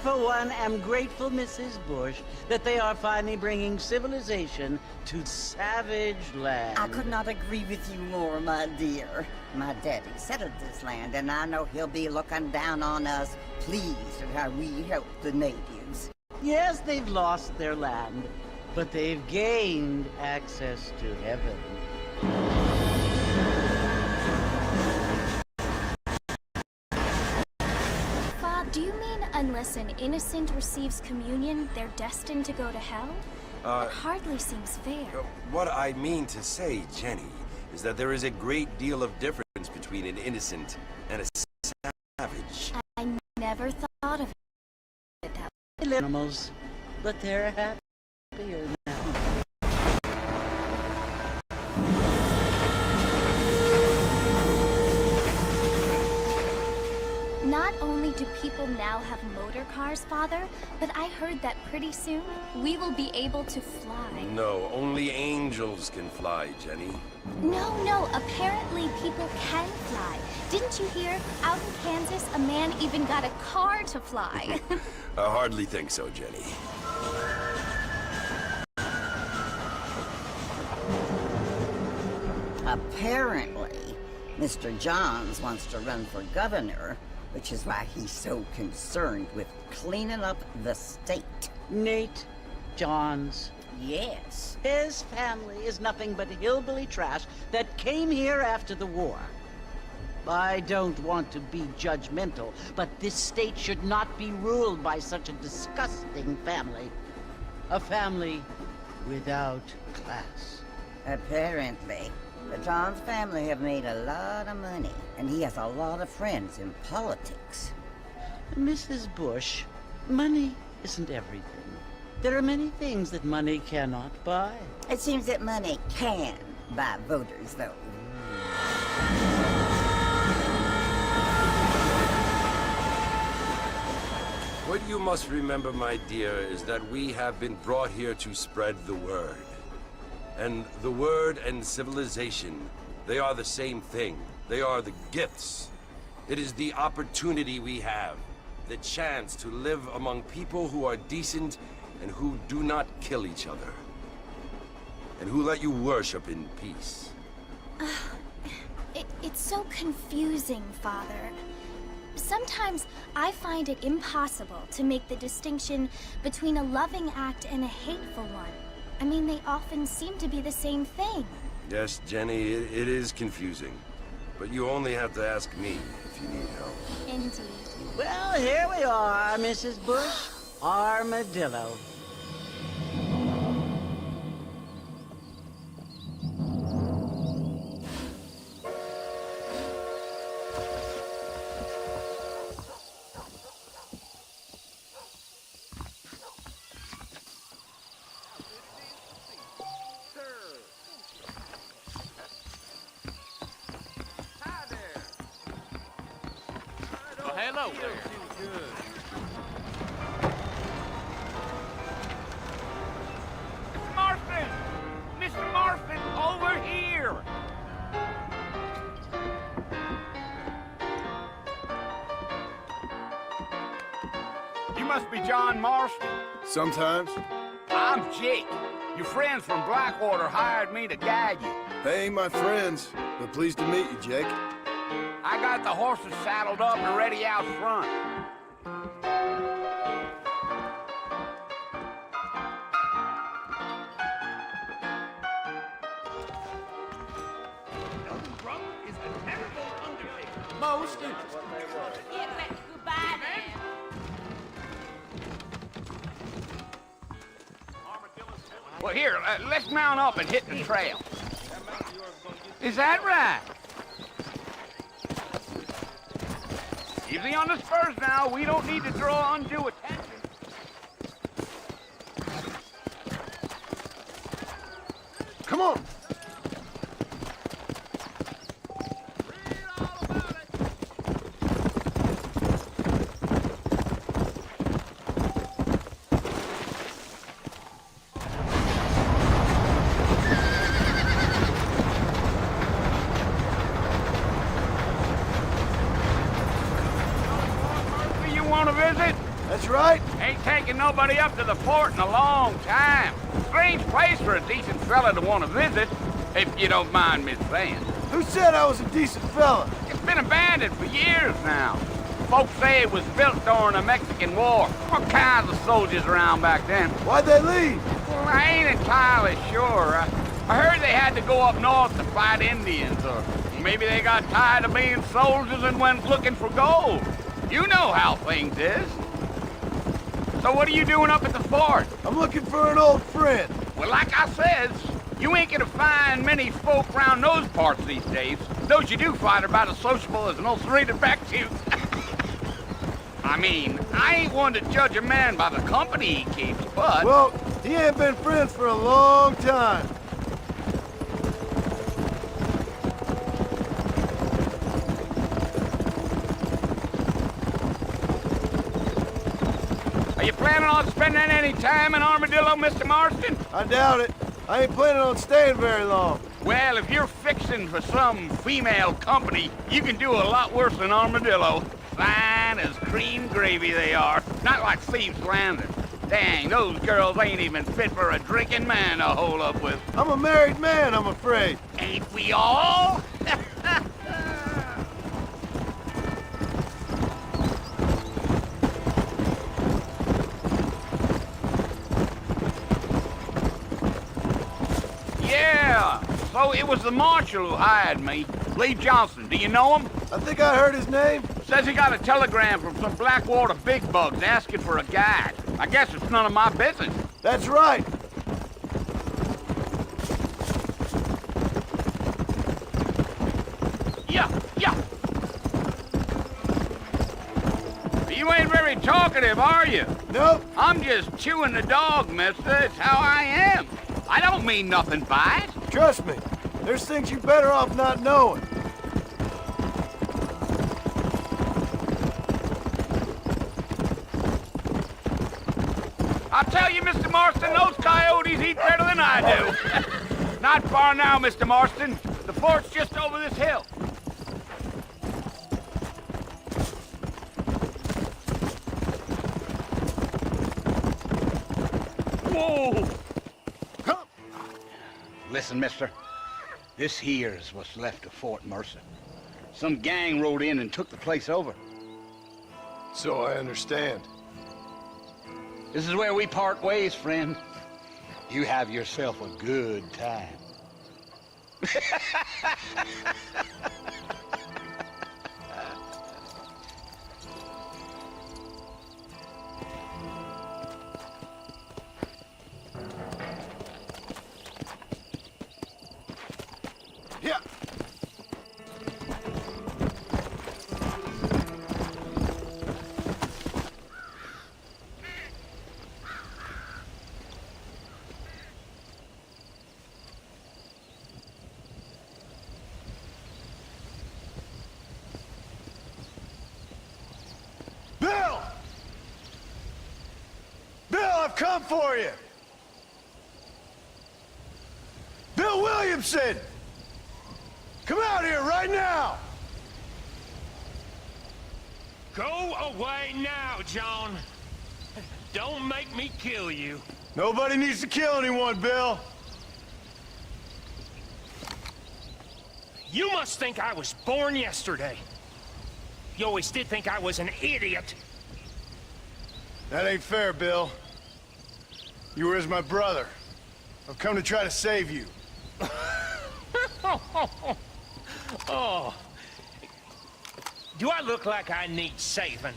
For one, am grateful, Mrs. Bush, that they are finally bringing civilization to savage land. I could not agree with you more, my dear. My daddy settled this land, and I know he'll be looking down on us, pleased at how we help the natives. Yes, they've lost their land, but they've gained access to heaven. Do you mean unless an innocent receives communion, they're destined to go to hell? It hardly seems fair. What I mean to say, Jenny, is that there is a great deal of difference between an innocent and a savage. I never thought of it that way. Animals, but they're happier now. Not only do people now have motor cars, Father, but I heard that pretty soon we will be able to fly. No, only angels can fly, Jenny. No, apparently people can fly. Didn't you hear? Out in Kansas, a man even got a car to fly. I hardly think so, Jenny. Apparently, Mr. Johns wants to run for governor, which is why he's so concerned with cleaning up the state. Nate Johns. Yes. His family is nothing but hillbilly trash that came here after the war. I don't want to be judgmental, but this state should not be ruled by such a disgusting family. A family without class. Apparently. The Johns family have made a lot of money, and he has a lot of friends in politics. Mrs. Bush, money isn't everything. There are many things that money cannot buy. It seems that money can buy voters, though. What you must remember, my dear, is that we have been brought here to spread the word. And the word and civilization, they are the same thing. They are the gifts. It is the opportunity we have, the chance to live among people who are decent and who do not kill each other. And who let you worship in peace. It's so confusing, Father. Sometimes I find it impossible to make the distinction between a loving act and a hateful one. I mean, they often seem to be the same thing. Yes, Jenny, it is confusing. But you only have to ask me if you need help. Indeed. Well, here we are, Mrs. Bush. Armadillo. Well, hello there. Mr. Marston! Mr. Marston, over here! You must be John Marston. Sometimes. I'm Jake. Your friends from Blackwater hired me to guide you. They ain't my friends, but pleased to meet you, Jake. I got the horses saddled up and ready out front. Is a terrible undertaker. Most. Goodbye, man. Well, here, let's mount up and hit the trail. Is that right? Easy on the spurs now. We don't need to draw undue attention. Come on! You want to visit? That's right. Ain't taking nobody up to the fort in a long time. Strange place for a decent fella to want to visit, if you don't mind me saying. Who said I was a decent fella? It's been abandoned for years now. Folks say it was built during the Mexican War. All kinds of soldiers around back then. Why'd they leave? Well, I ain't entirely sure. I heard they had to go up north to fight Indians, or maybe they got tired of being soldiers and went looking for gold. You know how things is. So what are you doing up at the fort? I'm looking for an old friend. Well, like I says, you ain't gonna find many folk around those parts these days. Those you do find are about as sociable as an old serrated back tooth. I mean, I ain't one to judge a man by the company he keeps, but... Well, he ain't been friends for a long time. Are you planning on spending any time in Armadillo, Mr. Marston? I doubt it. I ain't planning on staying very long. Well, if you're fixing for some female company, you can do a lot worse than Armadillo. Fine as cream gravy they are. Not like Thieves' Landing. Dang, those girls ain't even fit for a drinking man to hole up with. I'm a married man, I'm afraid. Ain't we all? Yeah, so it was the marshal who hired me. Lee Johnson, do you know him? I think I heard his name. Says he got a telegram from some Blackwater big bugs asking for a guide. I guess it's none of my business. That's right. Yeah. You ain't very talkative, are you? Nope. I'm just chewing the dog, mister. It's how I am. I don't mean nothing by it. Trust me. There's things you're better off not knowing. I'll tell you, Mr. Marston, those coyotes eat better than I do. Not far now, Mr. Marston. The fort's just over this hill. Whoa! Come. Listen, mister. This here's what's left of Fort Mercer. Some gang rode in and took the place over. So I understand. This is where we part ways, friend. You have yourself a good time. Yeah. Bill! Bill, I've come for you! Bill Williamson! Come out here right now! Go away now, John. Don't make me kill you. Nobody needs to kill anyone, Bill. You must think I was born yesterday. You always did think I was an idiot. That ain't fair, Bill. You were as my brother. I've come to try to save you. Oh. Do I look like I need saving?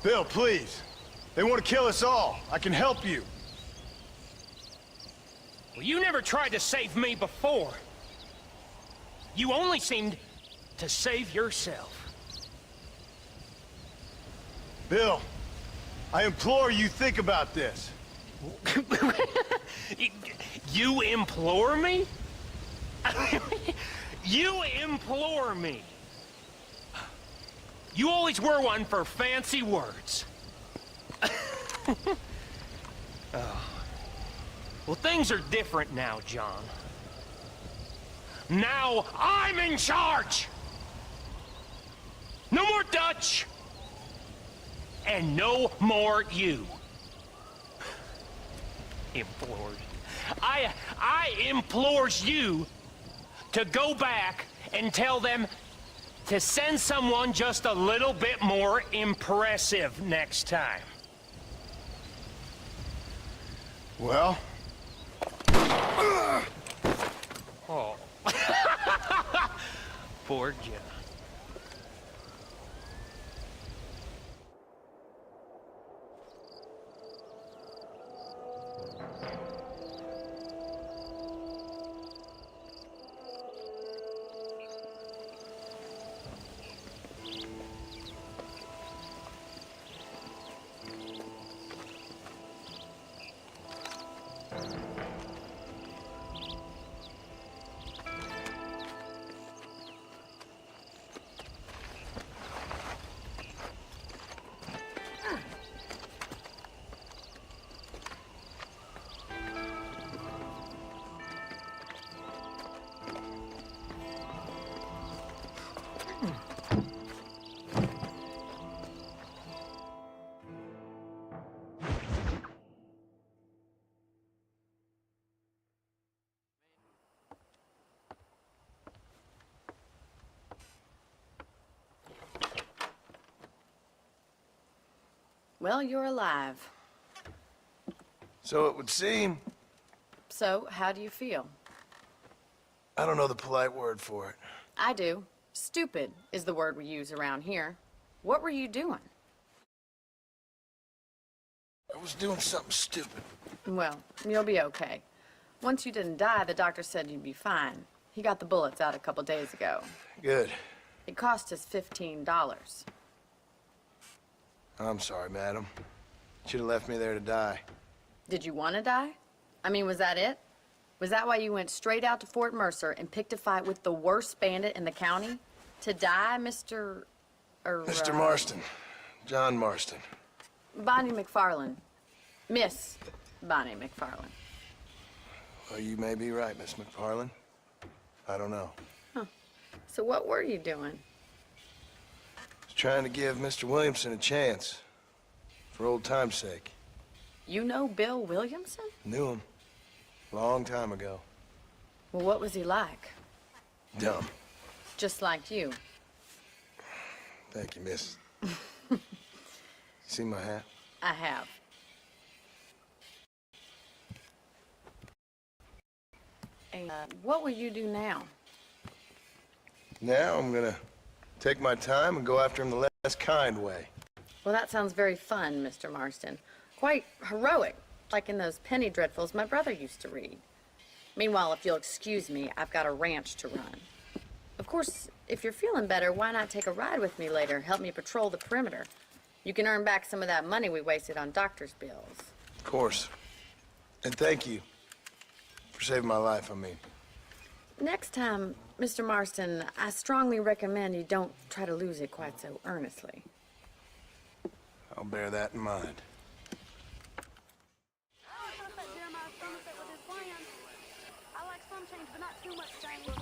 Bill, please. They want to kill us all. I can help you. Well, you never tried to save me before. You only seemed to save yourself. Bill, I implore you think about this. You implore me? You implore me. You always were one for fancy words. Oh. Well, things are different now, John. Now I'm in charge! No more Dutch! And no more you. Implored. I implores you to go back and tell them to send someone just a little bit more impressive next time. Well? Oh. Poor John. Well, you're alive. So it would seem. So, how do you feel? I don't know the polite word for it. I do. Stupid is the word we use around here. What were you doing? I was doing something stupid. Well, you'll be okay. Once you didn't die, the doctor said you'd be fine. He got the bullets out a couple days ago. Good. It cost us $15. I'm sorry, madam. Should have left me there to die. Did you want to die? I mean, was that it? Was that why you went straight out to Fort Mercer and picked a fight with the worst bandit in the county? To die, Mr. Mr. Marston. John Marston. Bonnie McFarland. Miss Bonnie McFarland. Well, you may be right, Miss McFarland. I don't know. So what were you doing? I was trying to give Mr. Williamson a chance. For old time's sake. You know Bill Williamson? Knew him. Long time ago. Well, what was he like? Dumb. Just like you. Thank you, miss. See my hat? I have. And what will you do now? Now I'm gonna take my time and go after him the less kind way. Well, that sounds very fun, Mr. Marston. Quite heroic, like in those penny dreadfuls my brother used to read. Meanwhile, if you'll excuse me, I've got a ranch to run. Of course, if you're feeling better, why not take a ride with me later? Help me patrol the perimeter. You can earn back some of that money we wasted on doctor's bills. Of course. And thank you for saving my life, I mean. Next time, Mr. Marston, I strongly recommend you don't try to lose it quite so earnestly. I'll bear that in mind. I like some change, but not too much change.